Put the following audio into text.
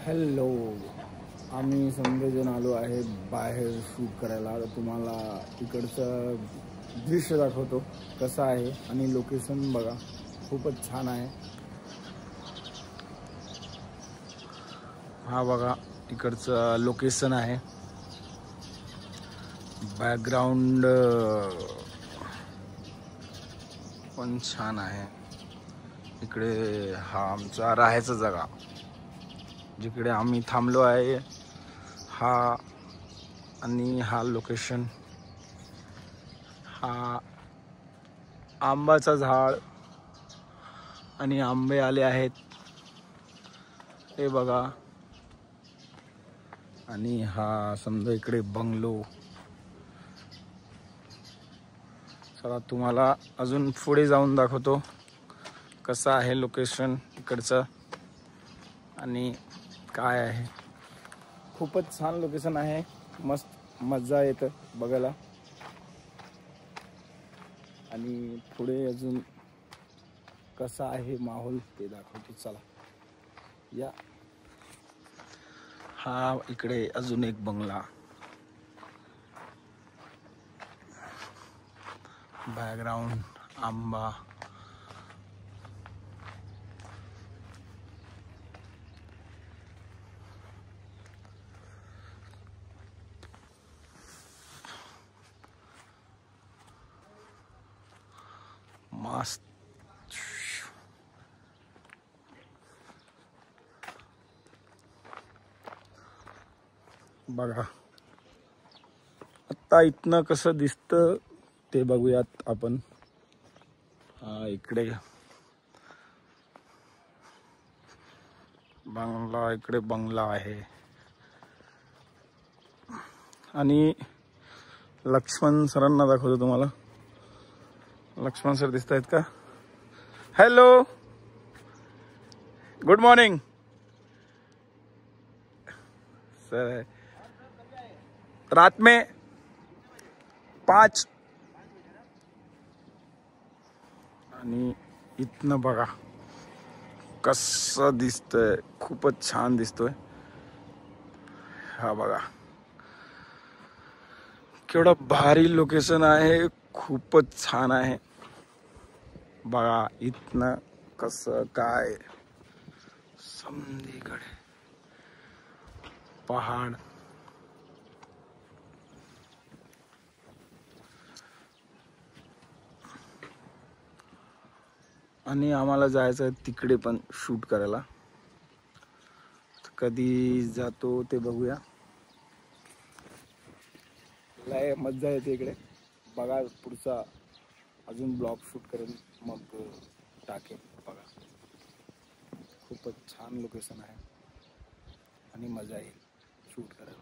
Hello, आम्ही संघजन आलो आहे बाहेर शूट करायला. तुम्हाला इकडचं दृश्य दाखवतो कसं आहे आणि लोकेशन बघा, खूपच छान आहे. हा बघा इकडचं लोकेशन आहे. बॅकग्राऊंड पण छान आहे. इकडे हा आमचा राहायचा जागा, जिकडे आम्ही थांबलो आहे हा, आणि हा लोकेशन. हा आंबाचा झाड आणि आंबे आले आहेत हे बघा. आणि हा समजा इकडे बंगलो. चला तुम्हाला अजून पुढे जाऊन दाखवतो कसं आहे लोकेशन इकडचं आणि काय आहे. खूपच छान लोकेशन आहे, मस्त मजा येतं बघायला. आणि पुढे अजून कसा आहे माहोल ते दाखवतो. चला या. हा इकडे अजून एक बंगला, बॅकग्राऊंड आंबा. मस्त बघा. आता इथनं कसं दिसतं ते बघूयात आपण. इकडे बंगला, इकडे बंगला आहे. आणि लक्ष्मण सरांना दाखवतो तुम्हाला. लक्ष्मण सर दिसत आहेत का? Hello, good morning sir. रात में 5. आणि इथनं बघा कसं दिसतंय, खूपच छान दिसतोय. हा बघा केवढं भारी लोकेशन आहे, खूपच छान आहे. बघा इथनं कसं काय समधीकडे पहाड. आणि आम्हाला जायचं आहे तिकडे पण शूट करायला. कधी जातो ते बघूया. लय मजा येते इकडे. बघा पुढचा अजून ब्लॉग शूट करेन मग टाकेन. बघा खूपच छान लोकेशन आहे आणि मजा येईल शूट करायला.